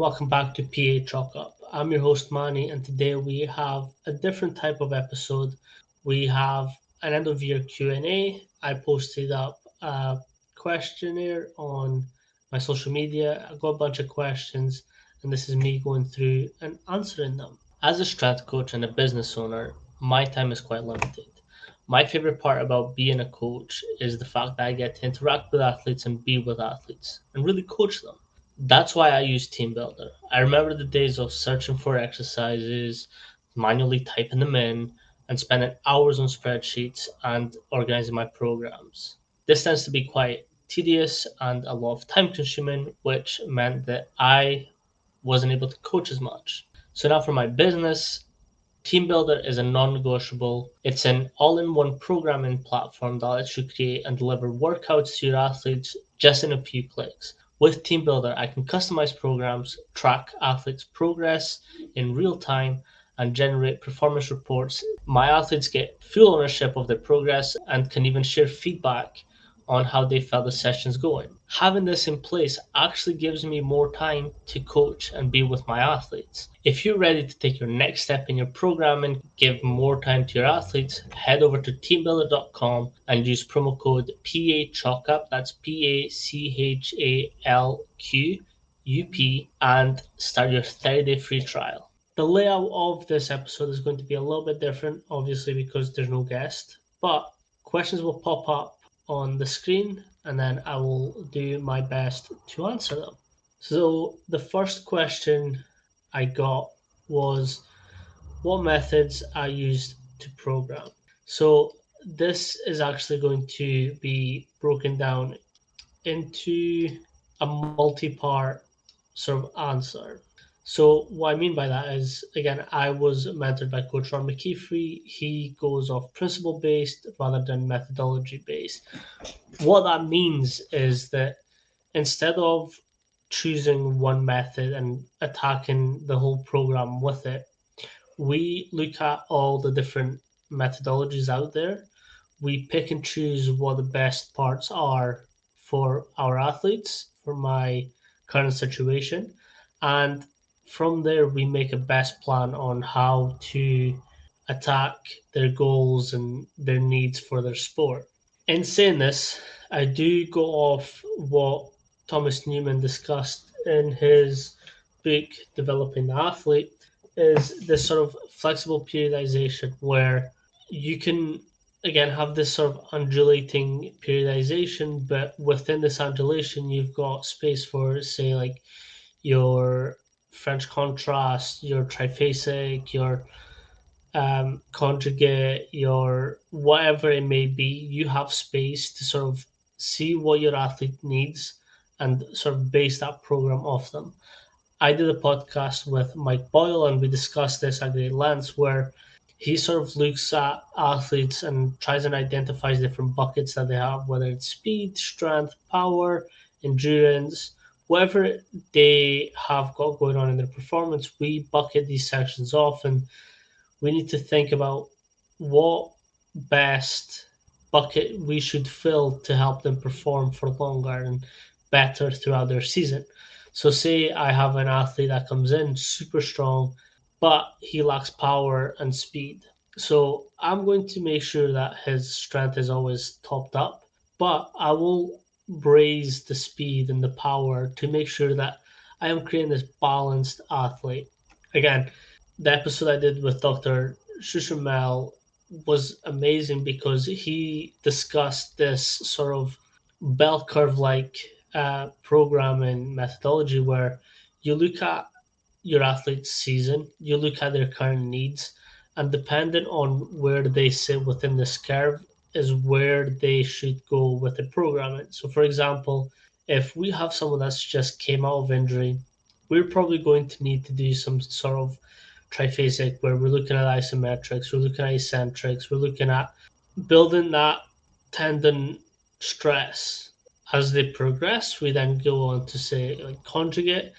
welcome back to PA Chalk Up. I'm your host Manny, and today we have a different type of episode. We have an end of year Q&A. I posted up a questionnaire on my social media. I got a bunch of questions, and this is me going through and answering them. As a strength coach and a business owner, my time is quite limited. My favorite part about being a coach is the fact that I get to interact with athletes and be with athletes and really coach them. That's why I use TeamBuildr. I remember the days of searching for exercises, manually typing them in, and spending hours on spreadsheets and organizing my programs. This tends to be quite tedious and a lot of time consuming, which meant that I wasn't able to coach as much. So now for my business, TeamBuildr is a non-negotiable. It's an all-in-one programming platform that lets you create and deliver workouts to your athletes just in a few clicks. With TeamBuildr, I can customize programs, track athletes' progress in real time, and generate performance reports. My athletes get full ownership of their progress and can even share feedback on how they felt the session's going. Having this in place actually gives me more time to coach and be with my athletes. If you're ready to take your next step in your programming, give more time to your athletes, head over to teambuildr.com and use promo code PAChalkup, that's PACHALQUP, and start your 30-day free trial. The layout of this episode is going to be a little bit different, obviously, because there's no guest, but questions will pop up on the screen and then I will do my best to answer them. So the first question I got was what methods I used to program. So this is actually going to be broken down into a multi-part sort of answer. So what I mean by that is, again, I was mentored by Coach Ron McKeefery. He goes off principle-based rather than methodology-based. What that means is that instead of choosing one method and attacking the whole program with it, we look at all the different methodologies out there. We pick and choose what the best parts are for our athletes, for my current situation, and from there we make a best plan on how to attack their goals and their needs for their sport. In saying this, I do go off what Thomas Newman discussed in his book Developing the Athlete, is this sort of flexible periodization where you can again have this sort of undulating periodization, but within this undulation you've got space for, say, like your French contrast, your triphasic, your conjugate, your whatever it may be. You have space to sort of see what your athlete needs and sort of base that program off them. I did a podcast with Mike Boyle and we discussed this at great length, where he sort of looks at athletes and tries and identifies different buckets that they have, whether it's speed, strength, power, endurance, whatever they have got going on in their performance. We bucket these sections off and we need to think about what best bucket we should fill to help them perform for longer and better throughout their season. So say I have an athlete that comes in super strong, but he lacks power and speed. So I'm going to make sure that his strength is always topped up, but I will raise the speed and the power to make sure that I am creating this balanced athlete. Again, the episode I did with Dr. Shushamel was amazing because he discussed this sort of bell curve like programming methodology where you look at your athlete's season, you look at their current needs, and depending on where they sit within this curve is where they should go with the programming. So, for example, if we have someone that's just came out of injury, we're probably going to need to do some sort of triphasic where we're looking at isometrics, we're looking at eccentrics, we're looking at building that tendon stress. As they progress, we then go on to say like conjugate.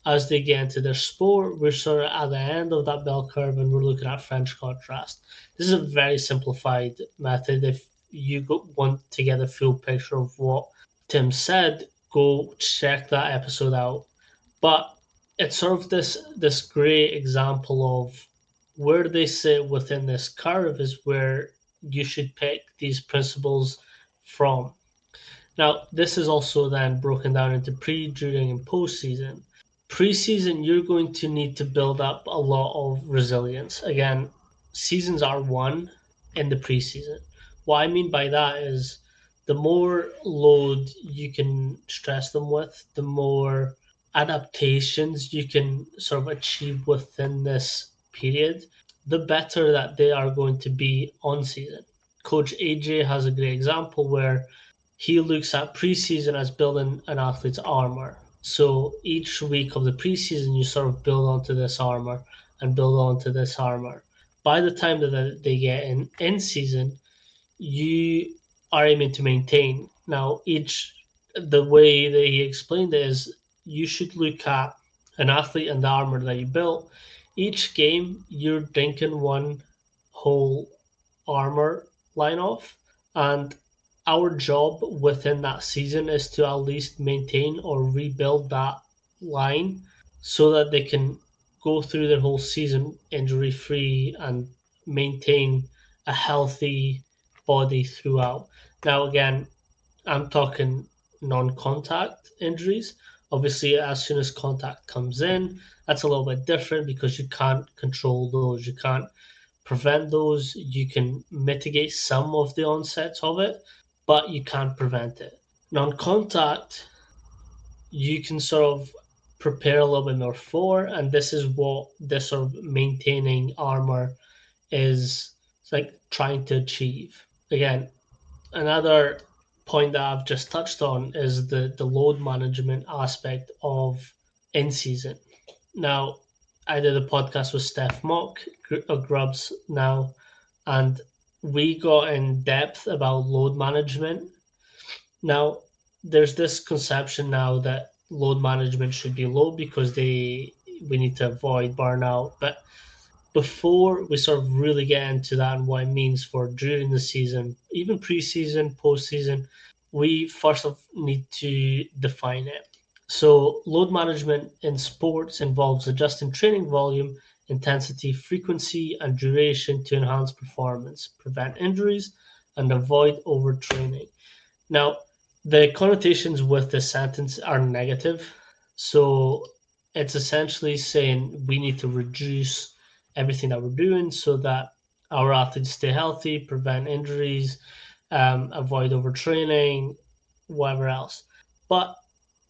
As they get into their sport, we're sort of at the end of that bell curve and we're looking at French contrast. This is a very simplified method. If you want to get a full picture of what Tim said, go check that episode out. But it's sort of this great example of where they sit within this curve is where you should pick these principles from. Now, this is also then broken down into pre, during, and post season. Pre-season, you're going to need to build up a lot of resilience. Again, seasons are won in the preseason. What I mean by that is the more load you can stress them with, the more adaptations you can sort of achieve within this period, the better that they are going to be on season. Coach AJ has a great example where he looks at preseason as building an athlete's armor. So each week of the preseason, you sort of build onto this armor and build onto this armor. By the time that they get in season, you are aiming to maintain. Now, the way that he explained it is you should look at an athlete and the armor that you built. Each game, you're drinking one whole armor line off, and our job within that season is to at least maintain or rebuild that line so that they can go through their whole season injury free and maintain a healthy body throughout. Now, again, I'm talking non contact injuries. Obviously, as soon as contact comes in, that's a little bit different because you can't control those. You can't prevent those. You can mitigate some of the onsets of it, but you can't prevent it. Non contact, you can sort of prepare a little bit more for, and this is what this sort of maintaining armor is like trying to achieve. Again, another point that I've just touched on is the load management aspect of in season. Now, I did a podcast with Steph Mock of Grubs now, and we got in depth about load management. Now, there's this conception now that load management should be low because we need to avoid burnout. But before we sort of really get into that and what it means for during the season, even preseason, postseason, we first of need to define it. So, load management in sports involves adjusting training volume, intensity, frequency, and duration to enhance performance, prevent injuries, and avoid overtraining. Now, the connotations with this sentence are negative. So, it's essentially saying we need to reduce everything that we're doing so that our athletes stay healthy, prevent injuries, avoid overtraining, whatever else. But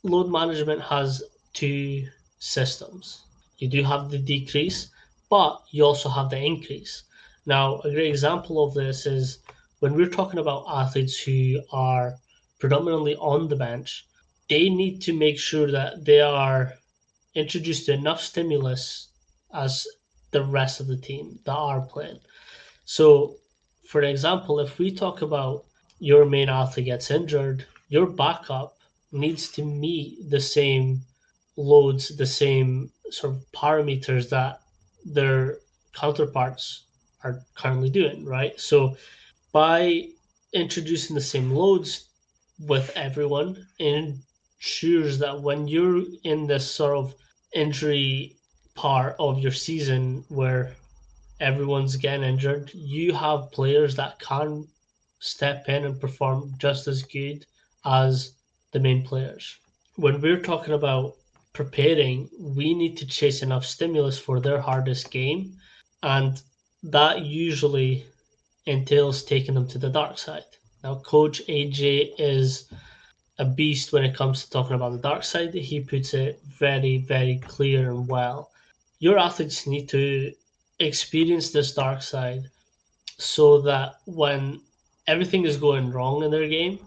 load management has two systems. You do have the decrease, but you also have the increase. Now, a great example of this is when we're talking about athletes who are predominantly on the bench, they need to make sure that they are introduced to enough stimulus as the rest of the team that are playing. So, for example, if we talk about your main athlete gets injured, your backup needs to meet the same loads, the same sort of parameters that their counterparts are currently doing, right? So, by introducing the same loads with everyone, it ensures that when you're in this sort of injury part of your season where everyone's getting injured, you have players that can step in and perform just as good as the main players. When we're talking about preparing, we need to chase enough stimulus for their hardest game, and that usually entails taking them to the dark side. Now, Coach AJ is a beast when it comes to talking about the dark side. He puts it very, very clear and well. Your athletes need to experience this dark side so that when everything is going wrong in their game,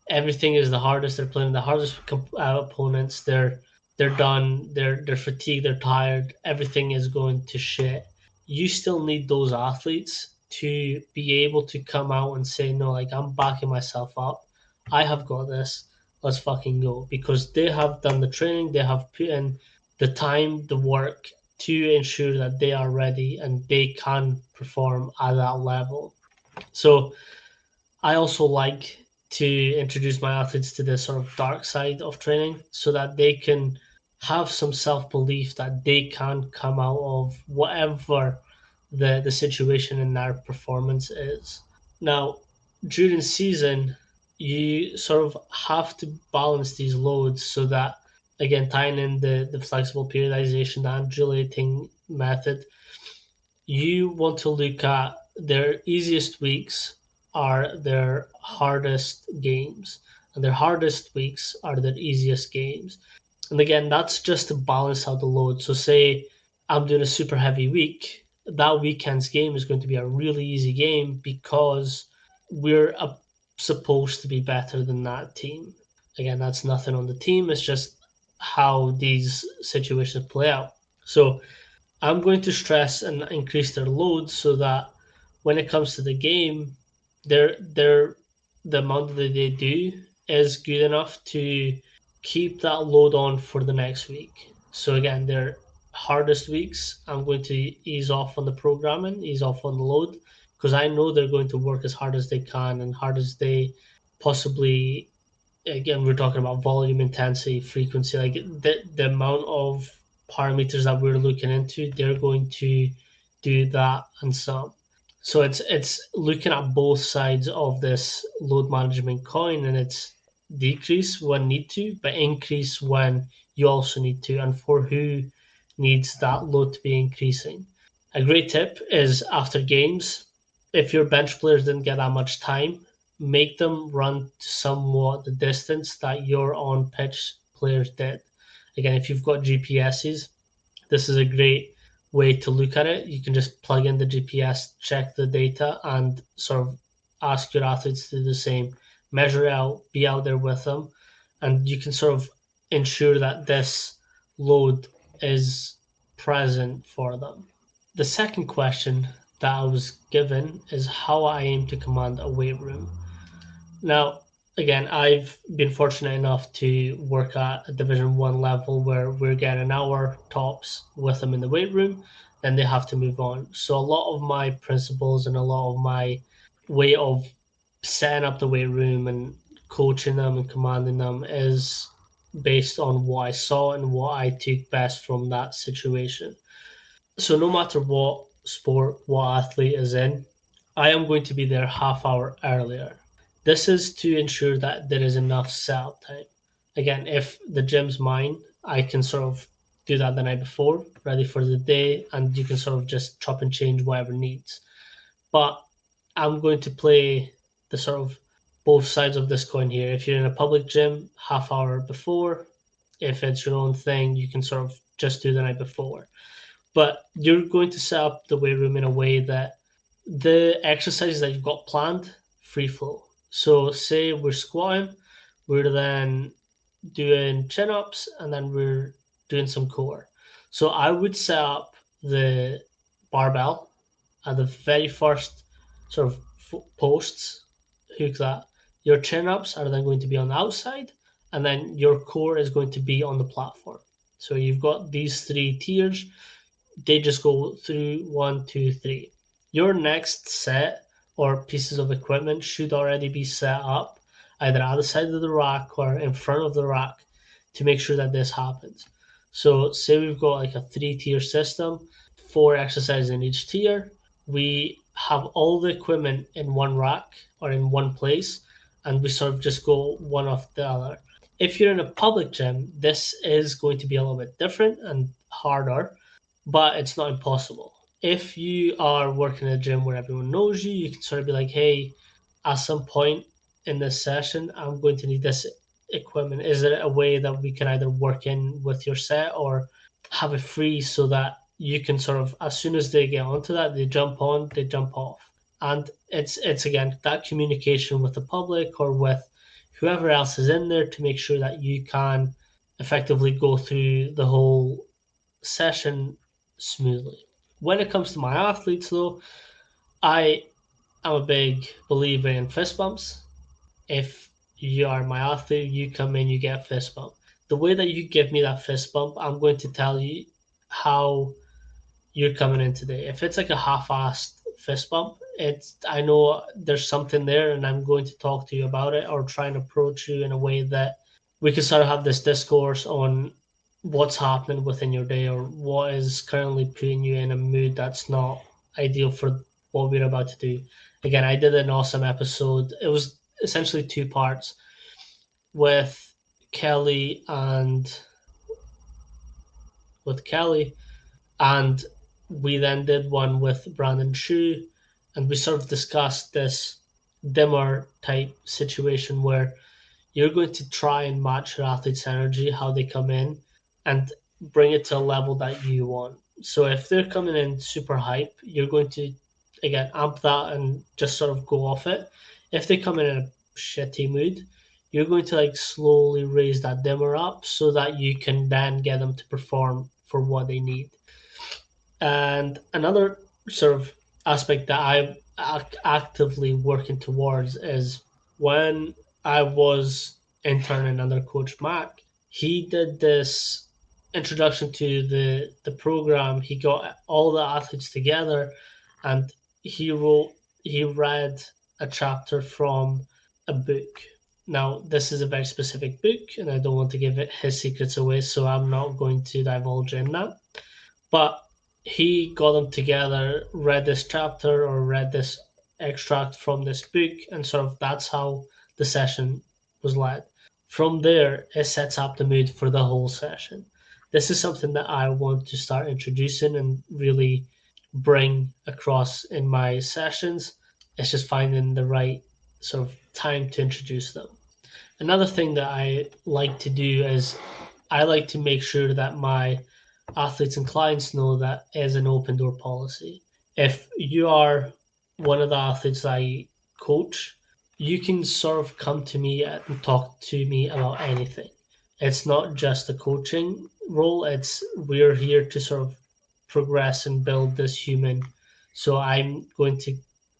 everything is the hardest. They're playing the hardest opponents. They're done. They're fatigued. They're tired. Everything is going to shit. You still need those athletes to be able to come out and say, no, like I'm backing myself up. I have got this. Let's fucking go, because they have done the training. They have put in the time, the work to ensure that they are ready and they can perform at that level. So I also like to introduce my athletes to this sort of dark side of training so that they can have some self belief that they can come out of whatever the situation in their performance is. Now, during season, you sort of have to balance these loads so that, again, tying in the flexible periodization, the undulating method, you want to look at their easiest weeks are their hardest games, and their hardest weeks are their easiest games. And again, that's just to balance out the load. So, say I'm doing a super heavy week, that weekend's game is going to be a really easy game because we're supposed to be better than that team. Again, that's nothing on the team, it's just how these situations play out. So, I'm going to stress and increase their load so that when it comes to the game, their the amount that they do is good enough to keep that load on for the next week. So again, their hardest weeks, I'm going to ease off on the programming, ease off on the load, because I know they're going to work as hard as they can and hard as they possibly. Again, we're talking about volume, intensity, frequency, like the amount of parameters that we're looking into, they're going to do that and some. So it's looking at both sides of this load management coin, and it's decrease when need to, but increase when you also need to, and for who needs that load to be increasing. A great tip is after games, if your bench players didn't get that much time, make them run somewhat the distance that your on pitch players did. Again, if you've got GPSs, this is a great way to look at it. You can just plug in the GPS, check the data, and sort of ask your athletes to do the same. Measure out, be out there with them, and you can sort of ensure that this load is present for them. The second question that I was given is how I aim to command a weight room. Now, again, I've been fortunate enough to work at a Division One level where we're getting an hour tops with them in the weight room, then they have to move on. So a lot of my principles and a lot of my way of setting up the weight room and coaching them and commanding them is based on what I saw and what I took best from that situation. So no matter what sport, what athlete is in, I am going to be there half hour earlier. This is to ensure that there is enough setup time. Again, if the gym's mine, I can sort of do that the night before, ready for the day, and you can sort of just chop and change whatever needs. But I'm going to play the sort of both sides of this coin here. If you're in a public gym, half hour before. If it's your own thing, you can sort of just do the night before, but you're going to set up the weight room in a way that the exercises that you've got planned free flow. So, say we're squatting, we're then doing chin ups, and then we're doing some core. So, I would set up the barbell at the very first sort of posts, hook that. Your chin ups are then going to be on the outside, and then your core is going to be on the platform. So, you've got these three tiers, they just go through one, two, three. Your next set or pieces of equipment should already be set up either at the side of the rack or in front of the rack to make sure that this happens. So, say we've got like a three-tier system, four exercises in each tier. We have all the equipment in one rack or in one place, and we sort of just go one off the other. If you're in a public gym, this is going to be a little bit different and harder, but it's not impossible. If you are working in a gym where everyone knows you, you can sort of be like, hey, at some point in this session, I'm going to need this equipment. Is there a way that we can either work in with your set or have it free so that you can sort of, as soon as they get onto that, they jump on, they jump off. And it's again that communication with the public or with whoever else is in there to make sure that you can effectively go through the whole session smoothly. When it comes to my athletes, though, I am a big believer in fist bumps. If you are my athlete, you come in, you get fist bump. The way that you give me that fist bump, I'm going to tell you how you're coming in today. If it's like a half-assed fist bump, it's I know there's something there, and I'm going to talk to you about it or try and approach you in a way that we can sort of have this discourse on what's happening within your day or what is currently putting you in a mood that's not ideal for what we're about to do. Again, I did an awesome episode. It was essentially two parts with Kelly and with Kelly, and we then did one with Brandon Shu, and we sort of discussed this dimmer type situation where you're going to try and match your athlete's energy, how they come in, and bring it to a level that you want. So if they're coming in super hype, you're going to again amp that and just sort of go off it. If they come in a shitty mood, you're going to like slowly raise that dimmer up so that you can then get them to perform for what they need. And another sort of aspect that I'm actively working towards is when I was interning under Coach Mac, he did this introduction to the program. He got all the athletes together, and he wrote he read a chapter from a book. Now, this is a very specific book, and I don't want to give it his secrets away, so I'm not going to divulge in that. But he got them together, read this chapter or read this extract from this book, and sort of that's how the session was led. From there, it sets up the mood for the whole session. This is something that I want to start introducing and really bring across in my sessions. It's just finding the right sort of time to introduce them. Another thing that I like to do is I like to make sure that my athletes and clients know that is an open door policy. If you are one of the athletes I coach, you can sort of come to me and talk to me about anything. It's not just a coaching role, it's we're here to sort of progress and build this human. So I'm going to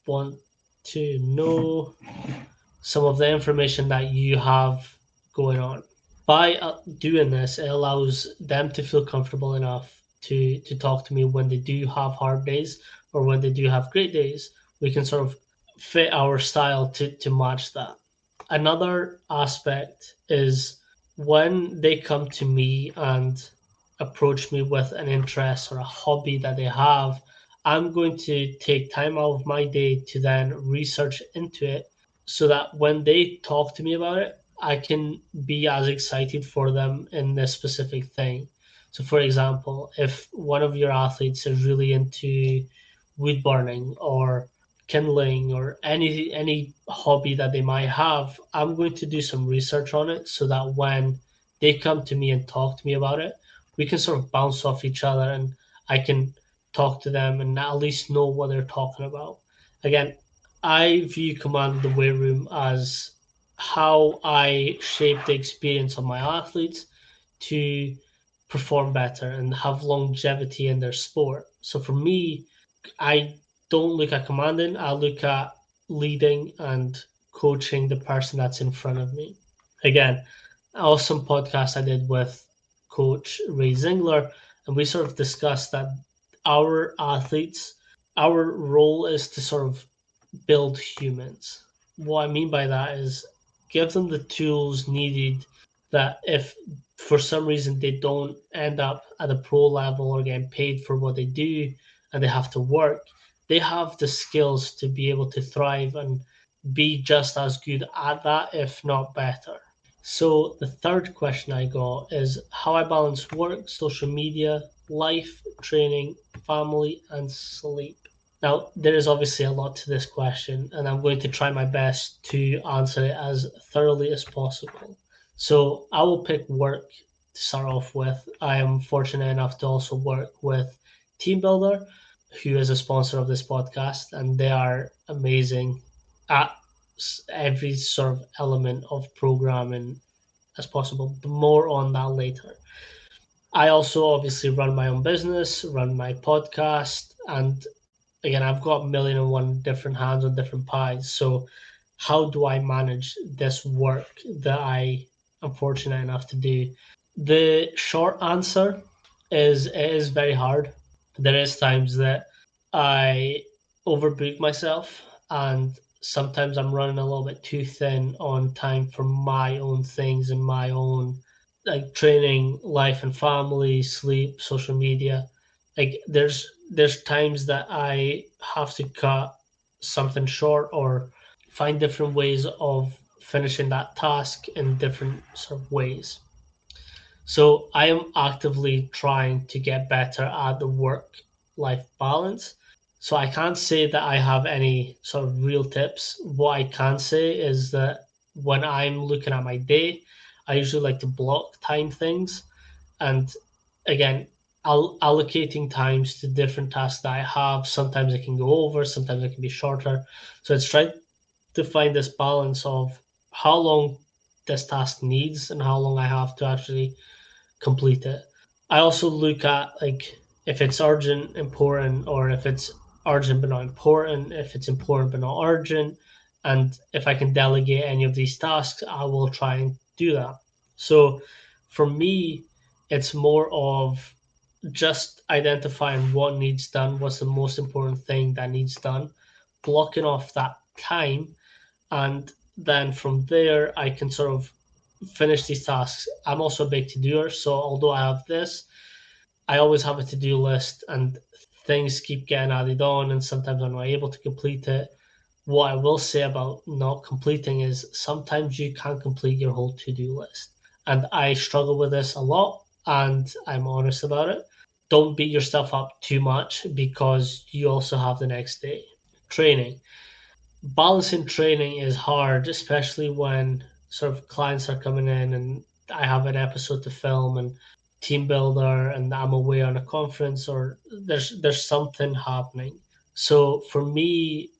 want to know some of the information that you have going on. By doing this, it allows them to feel comfortable enough to talk to me when they do have hard days or when they do have great days. We can sort of fit our style to match that. Another aspect is when they come to me and approach me with an interest or a hobby that they have, I'm going to take time out of my day to then research into it so that when they talk to me about it, I can be as excited for them in this specific thing. So, for example, if one of your athletes is really into wood burning or kindling or any hobby that they might have, I'm going to do some research on it so that when they come to me and talk to me about it, we can sort of bounce off each other and I can talk to them and at least know what they're talking about. Again, I view Command of the Weight Room as how I shape the experience of my athletes to perform better and have longevity in their sport. So for me, I don't look at commanding, I look at leading and coaching the person that's in front of me. Again, awesome podcast I did with Coach Ray Zingler, and we sort of discussed that our athletes, our role is to sort of build humans. What I mean by that is give them the tools needed that if for some reason they don't end up at a pro level or getting paid for what they do and they have to work, they have the skills to be able to thrive and be just as good at that, if not better. So the third question I got is how I balance work, social media, life, training, family, and sleep. Now, there is obviously a lot to this question, and I'm going to try my best to answer it as thoroughly as possible. So, I will pick work to start off with. I am fortunate enough to also work with TeamBuildr, who is a sponsor of this podcast, and they are amazing at every sort of element of programming as possible. But more on that later. I also obviously run my own business, run my podcast, and again, I've got a million and one different hands on different pies. So, how do I manage this work that I am fortunate enough to do? The short answer is it is very hard. There is times that I overbook myself, and sometimes I'm running a little bit too thin on time for my own things and my own like training, life and family, sleep, social media. Like there's times that I have to cut something short or find different ways of finishing that task in different sort of ways. So I am actively trying to get better at the work life balance. So I can't say that I have any sort of real tips. What I can say is that when I'm looking at my day, I usually like to block time things. And again, allocating times to different tasks that I have. Sometimes it can go over, sometimes it can be shorter. So it's trying to find this balance of how long this task needs and how long I have to actually complete it. I also look at like if it's urgent, important, or if it's urgent but not important, if it's important but not urgent, and if I can delegate any of these tasks, I will try and do that. So for me, it's more of just identifying what needs done, what's the most important thing that needs done, blocking off that time, and then from there I can sort of finish these tasks. I'm also a big to-doer, so although I have this, I always have a to-do list and things keep getting added on and sometimes I'm not able to complete it. What I will say about not completing is sometimes you can't complete your whole to-do list. And I struggle with this a lot and I'm honest about it. Don't beat yourself up too much because you also have the next day. Training. Balancing training is hard, especially when sort of clients are coming in and I have an episode to film and TeamBuildr and I'm away on a conference or there's something happening. So for me,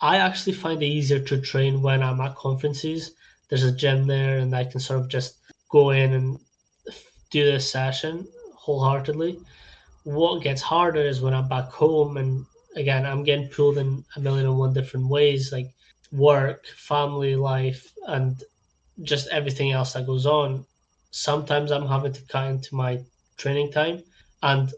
I actually find it easier to train when I'm at conferences. There's a gym there and I can sort of just go in and do this session wholeheartedly. What gets harder is when I'm back home and again I'm getting pulled in a million and one different ways, like work, family life, and just everything else that goes on. Sometimes I'm having to cut into my training time. And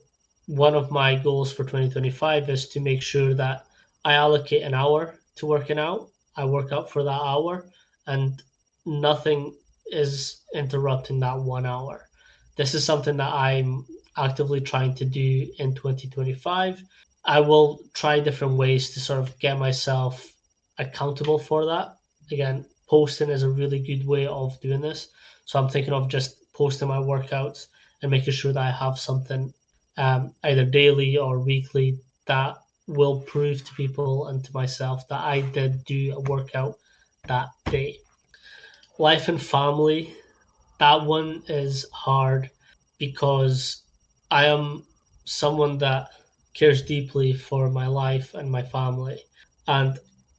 one of my goals for 2025 is to make sure that I allocate an hour to working out. I work out for that hour and nothing is interrupting that 1 hour. This is something that I'm actively trying to do in 2025. I will try different ways to sort of get myself accountable for that. Again, posting is a really good way of doing this. So I'm thinking of just posting my workouts and making sure that I have something either daily or weekly that will prove to people and to myself that I did do a workout that day. Life and family, that one is hard because I am someone that cares deeply for my life and my family. And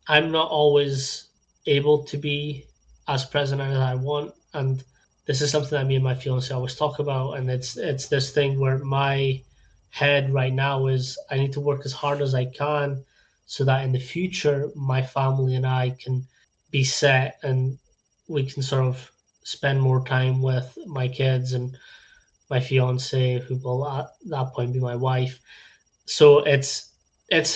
I'm not always able to be as present as I want. And this is something that me and my fiance always talk about. And it's this thing where my head right now is I need to work as hard as I can so that in the future my family and I can be set and we can sort of spend more time with my kids and my fiance, who will at that point be my wife. So it's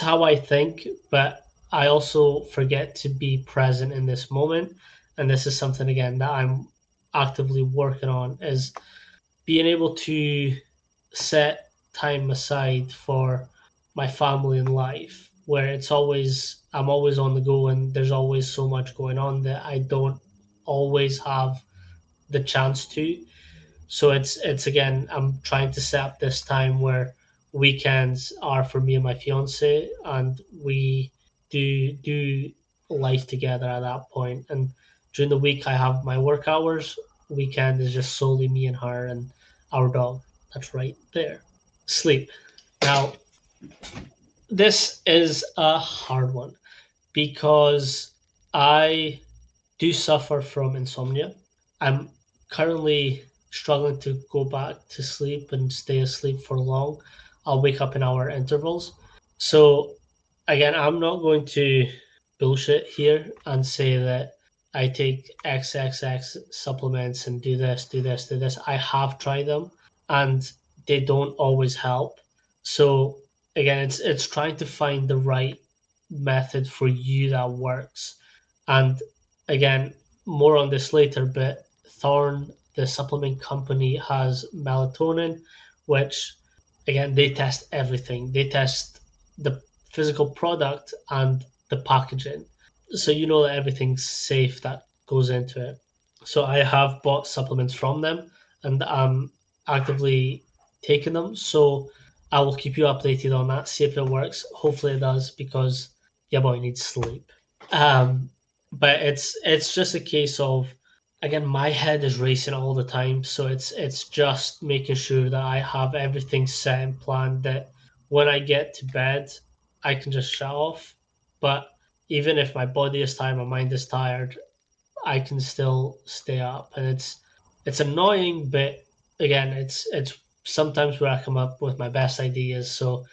how I think, but I also forget to be present in this moment. And this is something again that I'm actively working on is being able to set time aside for my family and life where it's always I'm always on the go and there's always so much going on that I don't always have the chance to. So it's again, I'm trying to set up this time where weekends are for me and my fiance, and we do life together at that point. And during the week, I have my work hours. Weekend is just solely me and her and our dog. That's right there. Sleep. Now, this is a hard one because I do suffer from insomnia. I'm currently struggling to go back to sleep and stay asleep for long. I'll wake up in hour intervals. So again, I'm not going to bullshit here and say that I take XXX supplements and do this, do this, do this. I have tried them and they don't always help. So again, it's trying to find the right method for you that works. And again, more on this later, but Thorn the supplement company has melatonin, which again they test everything. They test the physical product and the packaging, so you know that everything's safe that goes into it. So I have bought supplements from them, and I'm actively taking them. So I will keep you updated on that, see if it works. Hopefully it does, because your boy needs sleep. Um, but it's just a case of, again, my head is racing all the time, so it's just making sure that I have everything set and planned, that when I get to bed I can just shut off. But even if my body is tired, my mind is tired, I can still stay up, and it's annoying, but again, it's sometimes where I come up with my best ideas. So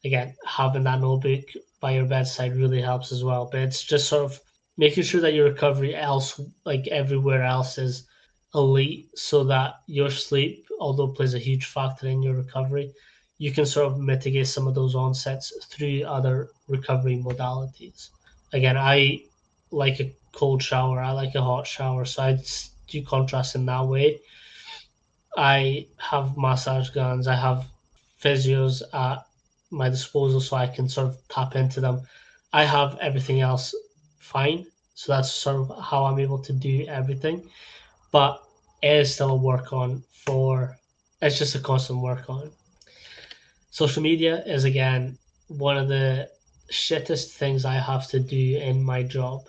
again, having that notebook by your bedside really helps as well. But it's just sort of making sure that your recovery else, like everywhere else, is elite, so that your sleep, although plays a huge factor in your recovery, you can sort of mitigate some of those onsets through other recovery modalities. Again, I like a cold shower, I like a hot shower, so I do contrast in that way. I have massage guns, I have physios at my disposal, so I can sort of tap into them. I have everything else fine, so that's sort of how I'm able to do everything. But it is still a work on for, it's just a constant work on. Social media is again one of the shittest things I have to do in my job.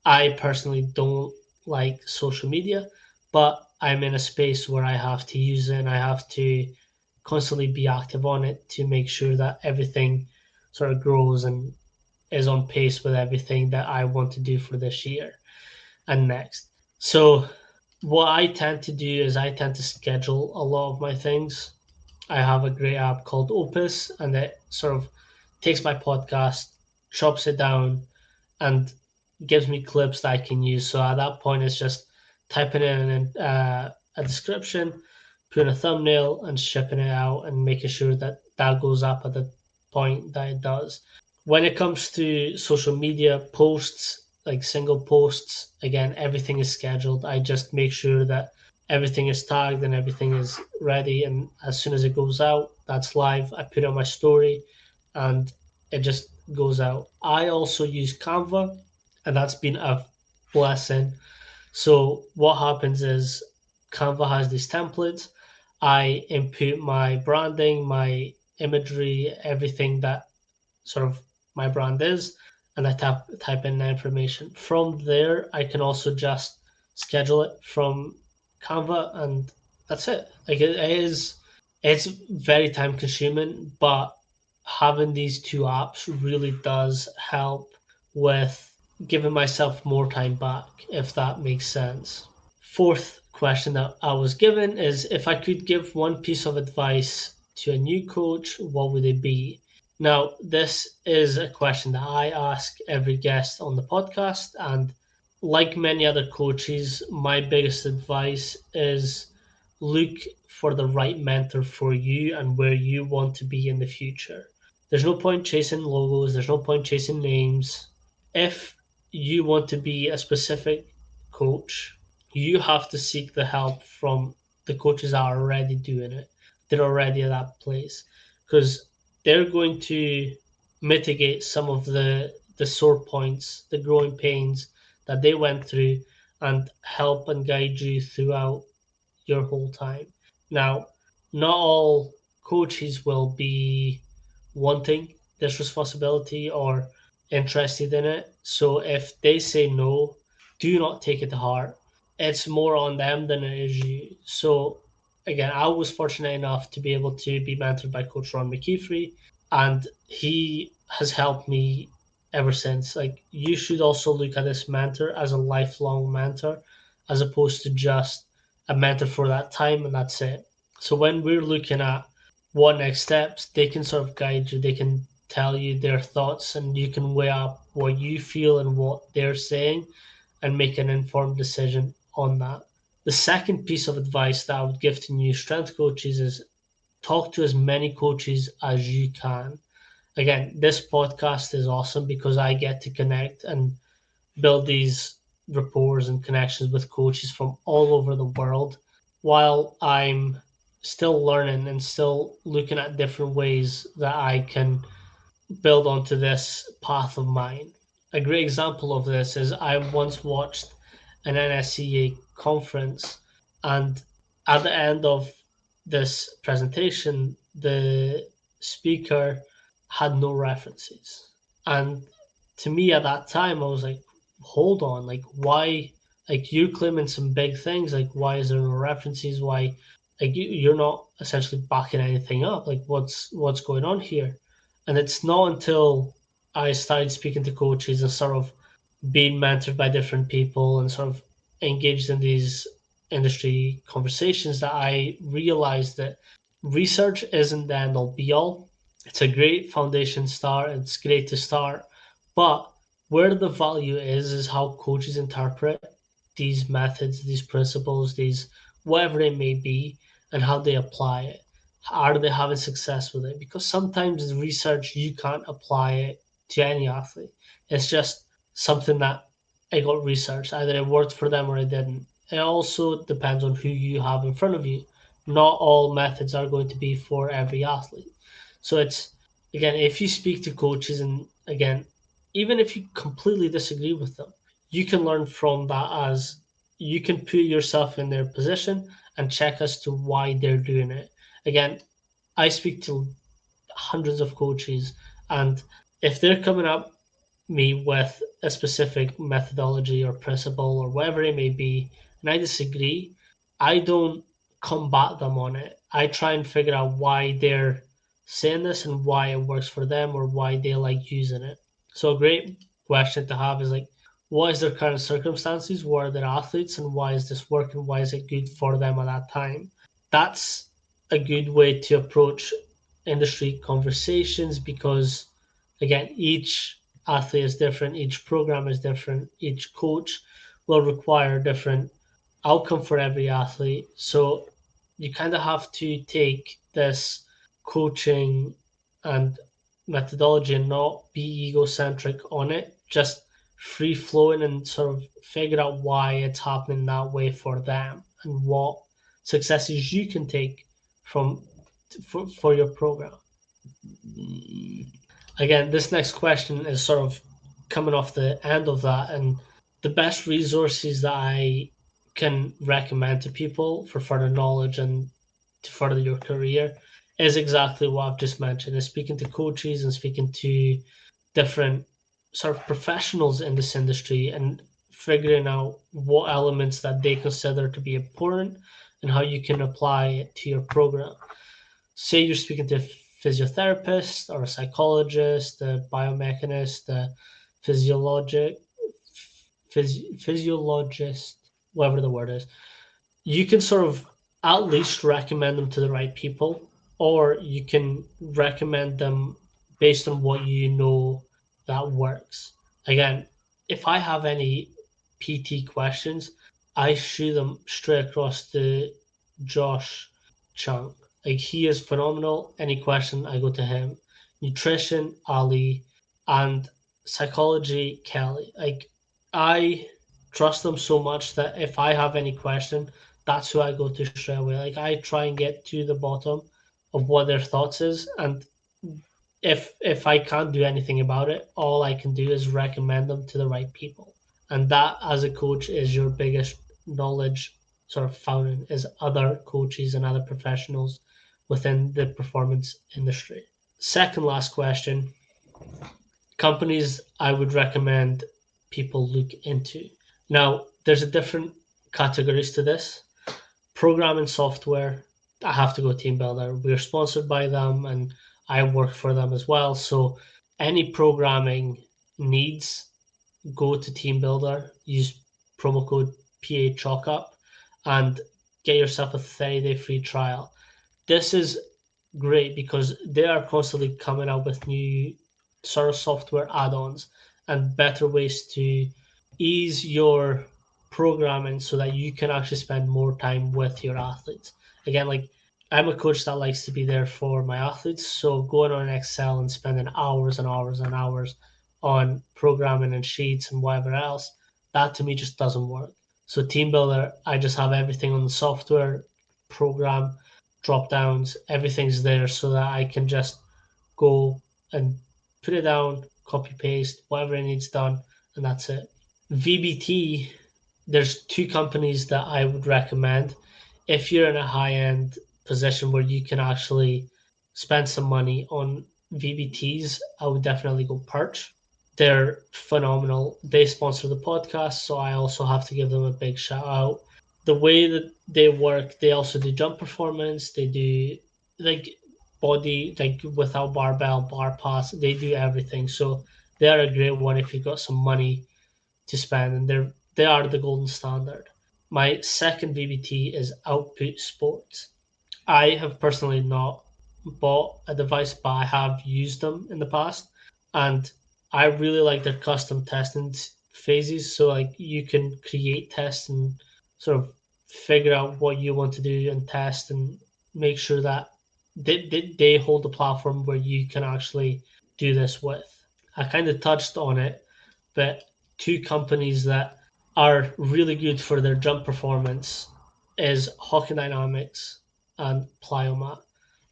I personally don't like social media, but I'm in a space where I have to use it, and I have to constantly be active on it to make sure that everything sort of grows and is on pace with everything that I want to do for this year and next. So, what I tend to do is I tend to schedule a lot of my things. I have a great app called Opus, and it sort of takes my podcast, chops it down, and gives me clips that I can use. So at that point, it's just typing in a description, putting a thumbnail, and shipping it out, and making sure that that goes up at the point that it does. When it comes to social media posts, like single posts, again, everything is scheduled. I just make sure that everything is tagged and everything is ready. And as soon as it goes out, that's live. I put it on my story, and it just goes out. I also use Canva, and that's been a blessing. So what happens is Canva has these templates. I input my branding, my imagery, everything that sort of my brand is, and I type in the information. From there, I can also just schedule it from Canva, and that's it. Like it is, it's very time consuming, but having these two apps really does help with giving myself more time back, if that makes sense. Fourth question that I was given is, if I could give one piece of advice to a new coach, what would it be? Now, this is a question that I ask every guest on the podcast. And like many other coaches, my biggest advice is look for the right mentor for you and where you want to be in the future. There's no point chasing logos, there's no point chasing names. If you want to be a specific coach, you have to seek the help from the coaches that are already doing it. They're already at that place, because they're going to mitigate some of the sore points, the growing pains that they went through, and help and guide you throughout your whole time. Now, not all coaches will be wanting this responsibility or interested in it. So if they say no, do not take it to heart. It's more on them than it is you. So again, I was fortunate enough to be able to be mentored by Coach Ron McKeefery, and he has helped me ever since. Like, you should also look at this mentor as a lifelong mentor, as opposed to just a mentor for that time and that's it. So when we're looking at what next steps, they can sort of guide you. They can tell you their thoughts, and you can weigh up what you feel and what they're saying, and make an informed decision on that. The second piece of advice that I would give to new strength coaches is talk to as many coaches as you can. Again, this podcast is awesome because I get to connect and build these rapports and connections with coaches from all over the world. while I'm still learning and still looking at different ways that I can build onto this path of mine. A great example of this is I once watched an NSCA conference, and at the end of this presentation, the speaker had no references. And to me at that time, I was like, hold on, like, why? Like, you're claiming some big things. Like, why is there no references? Why? Like, you're not essentially backing anything up. Like, what's going on here? And it's not until I started speaking to coaches and sort of being mentored by different people and sort of engaged in these industry conversations that I realized that research isn't the end all be all. It's a great foundation start. It's great to start. But where the value is how coaches interpret these methods, these principles, these whatever it may be, and how they apply it. Are they having success with it? Because sometimes in research you can't apply it to any athlete. It's just something that I got researched. Either it worked for them or it didn't. It also depends on who you have in front of you. Not all methods are going to be for every athlete. So it's again, if you speak to coaches and again, even if you completely disagree with them, you can learn from that as you can put yourself in their position and check as to why they're doing it. Again, I speak to hundreds of coaches, and if they're coming up me with a specific methodology or principle or whatever it may be, and I disagree, I don't combat them on it. I try and figure out why they're saying this and why it works for them or why they like using it. So a great question to have is like, what is their current circumstances? What are their athletes and why is this working? Why is it good for them at that time? That's a good way to approach industry conversations because again, each athlete is different, each program is different, each coach will require a different outcome for every athlete. So you kind of have to take this coaching and methodology and not be egocentric on it, just free flowing and sort of figure out why it's happening that way for them and what successes you can take from for your program. Again, this next question is sort of coming off the end of that, and the best resources that I can recommend to people for further knowledge and to further your career is exactly what I've just mentioned: is speaking to coaches and speaking to different sort of professionals in this industry and figuring out what elements that they consider to be important and how you can apply it to your program. Say you're speaking to a physiotherapist or a psychologist, a biomechanist, a physiologic, physiologist, whatever the word is, you can sort of at least recommend them to the right people, or you can recommend them based on what you know that works. Again, if I have any PT questions, I shoot them straight across to Josh Chung. Like, he is phenomenal. Any question, I go to him. Nutrition, Ali, and psychology, Kelly. Like, I trust them so much that if I have any question, that's who I go to straight away. Like, I try and get to the bottom of what their thoughts is, and if I can't do anything about it, all I can do is recommend them to the right people. And that, as a coach, is your biggest knowledge sort of fountain is other coaches and other professionals within the performance industry. Second last question: companies I would recommend people look into. Now, there's a different categories to this. Programming software, I have to go TeamBuildr. We're sponsored by them and I work for them as well. So any programming needs, go to TeamBuildr, use promo code PAChalkup and get yourself a 30-day free trial. This is great because they are constantly coming out with new sort of software add-ons and better ways to ease your programming so that you can actually spend more time with your athletes. Again, like, I'm a coach that likes to be there for my athletes, so going on Excel and spending hours and hours and hours on programming and sheets and whatever else, that to me just doesn't work. So TeamBuildr, I just have everything on the software, program, drop downs, everything's there so that I can just go and put it down, copy paste, whatever it needs done, and that's it. VBT, there's two companies that I would recommend if you're in a high end position where you can actually spend some money on VBTs. I would definitely go Perch. They're phenomenal. They sponsor the podcast, so I also have to give them a big shout out. The way that they work, they also do jump performance. They do like body, like without barbell, bar pass. They do everything. So they are a great one if you've got some money to spend, and they are the golden standard. My second VBT is Output Sports. I have personally not bought a device, but I have used them in the past, and I really like their custom testing phases. So like you can create tests and sort of figure out what you want to do and test and make sure that they hold the platform where you can actually do this with. I kind of touched on it, but two companies that are really good for their jump performance is Hockey Dynamics and Plyomat.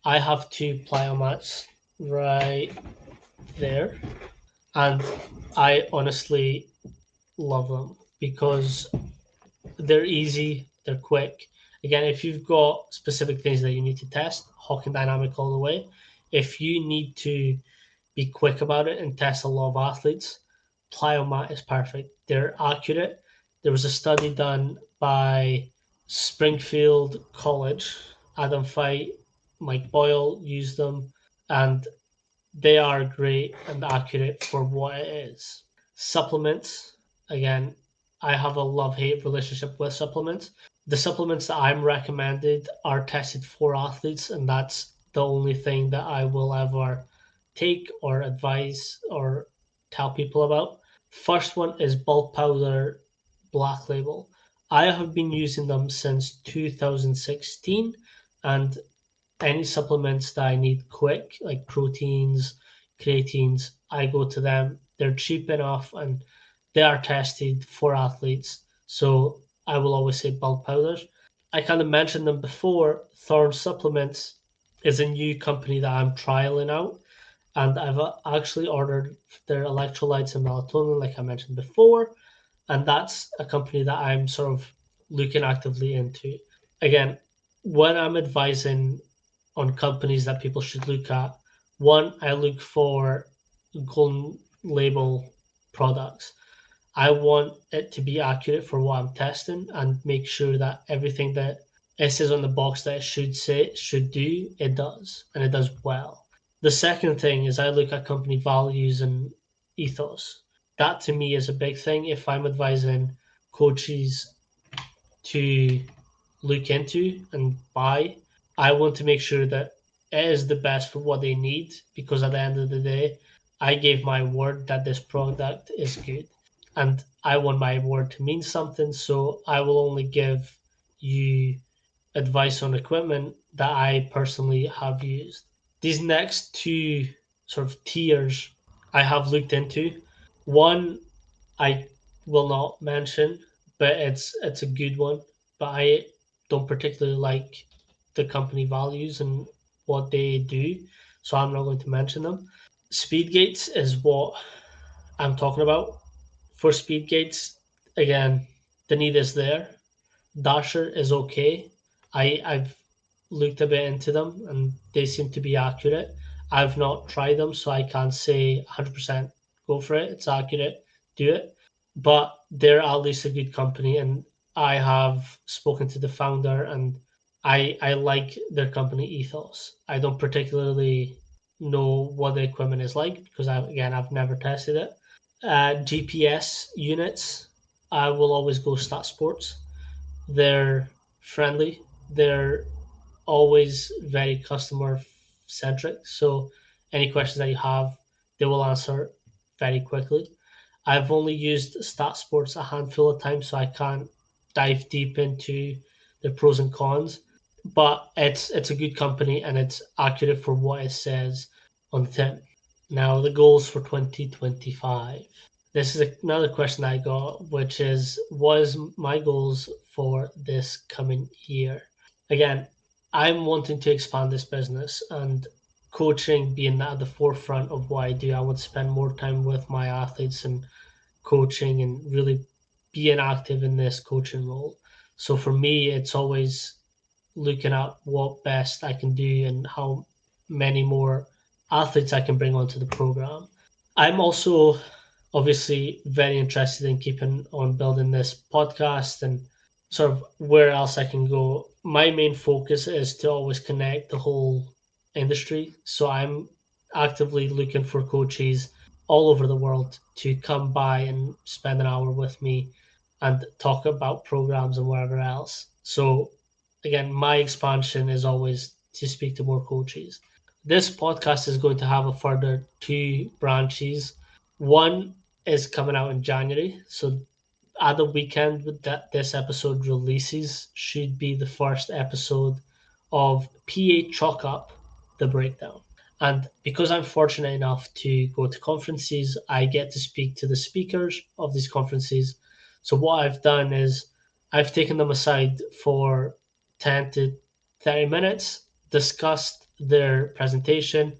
I have two Plyomats right there, and I honestly love them because they're easy, they're quick. Again, if you've got specific things that you need to test, Hockey Dynamic all the way. If you need to be quick about it and test a lot of athletes, Plyomat is perfect. They're accurate. There was a study done by Springfield College. Adam Feit, Mike Boyle used them, and they are great and accurate for what it is. Supplements, again, I have a love hate relationship with supplements. The supplements that I'm recommended are tested for athletes, and that's the only thing that I will ever take or advise or tell people about. First one is bulk powder black label. I have been using them since 2016, and any supplements that I need quick, like proteins, creatines, I go to them. They're cheap enough and they are tested for athletes. So I will always say bulk powders. I kind of mentioned them before. Thorn Supplements is a new company that I'm trialing out, and I've actually ordered their electrolytes and melatonin, like I mentioned before, and that's a company that I'm sort of looking actively into. Again, when I'm advising on companies that people should look at, one, I look for golden label products. I want it to be accurate for what I'm testing and make sure that everything that it says on the box that it should say should do, it does, and it does well. The second thing is I look at company values and ethos. That to me is a big thing. If I'm advising coaches to look into and buy, I want to make sure that it is the best for what they need because at the end of the day, I gave my word that this product is good and I want my word to mean something. So I will only give you advice on equipment that I personally have used. These next two sort of tiers I have looked into. One I will not mention, but it's a good one. But I don't particularly like the company values and what they do, so I'm not going to mention them. Speed gates is what I'm talking about. For speed gates, again, the need is there. Dasher is okay. I've looked a bit into them and they seem to be accurate. I've not tried them, so I can't say 100% go for it. It's accurate, do it. But they're at least a good company, and I have spoken to the founder, and I like their company ethos. I don't particularly know what the equipment is like because I've never tested it. GPS units, I will always go Stat Sports. They're friendly. They're always very customer centric. So any questions that you have, they will answer very quickly. I've only used Stat Sports a handful of times, so I can't dive deep into the pros and cons. But it's a good company and it's accurate for what it says on the tin. Now the goals for 2025. This is another question I got, which is what is my goals for this coming year? Again, I'm wanting to expand this business, and coaching being at the forefront of what I do. I want to spend more time with my athletes and coaching and really being active in this coaching role. So for me, it's always looking at what best I can do and how many more athletes I can bring onto the program. I'm also obviously very interested in keeping on building this podcast and sort of where else I can go. My main focus is to always connect the whole industry. So I'm actively looking for coaches all over the world to come by and spend an hour with me and talk about programs and wherever else. So again, my expansion is always to speak to more coaches. This podcast is going to have a further two branches. One is coming out in January, so at the weekend that this episode releases should be the first episode of PA Chalk Up the Breakdown. And because I'm fortunate enough to go to conferences, I get to speak to the speakers of these conferences. So what I've done is I've taken them aside for 10 to 30 minutes, discussed their presentation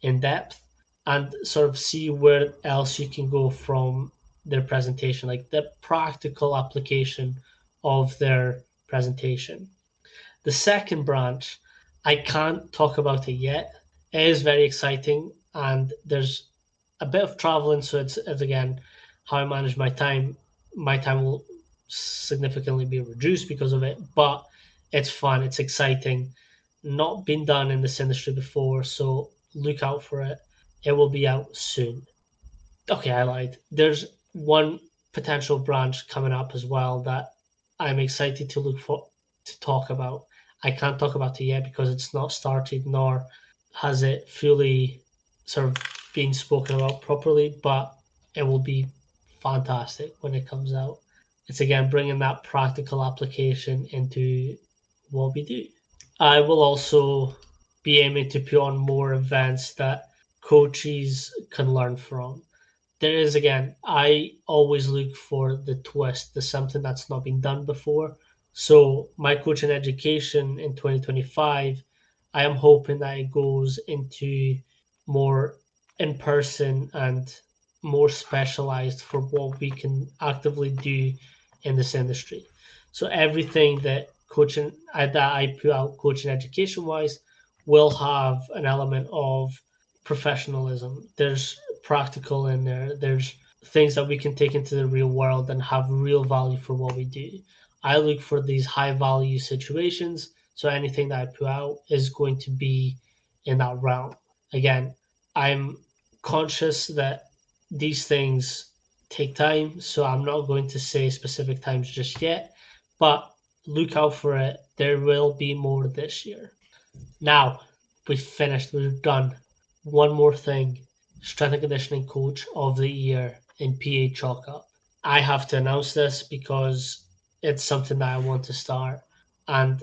in depth, and sort of see where else you can go from their presentation, like the practical application of their presentation. The second branch, I can't talk about it yet. It is very exciting, and there's a bit of traveling, so it's again how I manage my time. My time will significantly be reduced because of it, but it's fun, it's exciting. Not been done in this industry before, so look out for it. It will be out soon. Okay, I lied. There's one potential branch coming up as well that I'm excited to look for to talk about. I can't talk about it yet because it's not started nor has it fully sort of been spoken about properly, but it will be fantastic when it comes out. It's again bringing that practical application into what we do. I will also be aiming to put on more events that coaches can learn from. There is again, I always look for the twist, the something that's not been done before. So my coaching education in 2025, I am hoping that it goes into more in person and more specialized for what we can actively do in this industry. So everything that coaching that I put out coaching education wise will have an element of professionalism. There's practical in there. There's things that we can take into the real world and have real value for what we do. I look for these high value situations. So anything that I put out is going to be in that realm. Again, I'm conscious that these things take time. So I'm not going to say specific times just yet, but look out for it. There will be more this year. Now, we've finished, we've done. One more thing, strength and conditioning coach of the year in PA Chalk Up. I have to announce this because it's something that I want to start. And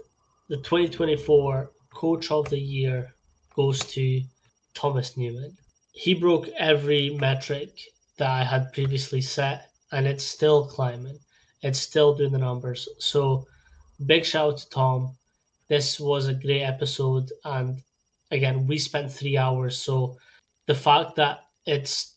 the 2024 coach of the year goes to Thomas Newman. He broke every metric that I had previously set, and it's still climbing. It's still doing the numbers. So, big shout out to Tom. This was a great episode, and again, we spent 3 hours. So the fact that it's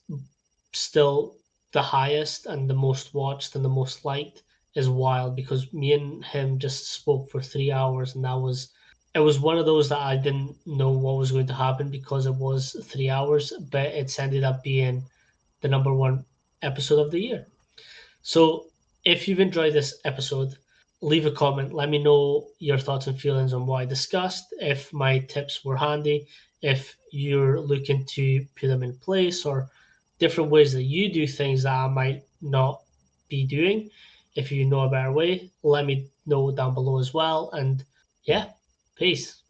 still the highest and the most watched and the most liked is wild because me and him just spoke for 3 hours, and that was it was one of those that I didn't know what was going to happen because it was 3 hours, but it's ended up being the number one episode of the year. So if you've enjoyed this episode, leave a comment. Let me know your thoughts and feelings on what I discussed, if my tips were handy, if you're looking to put them in place, or different ways that you do things that I might not be doing. If you know a better way, let me know down below as well. And yeah, peace.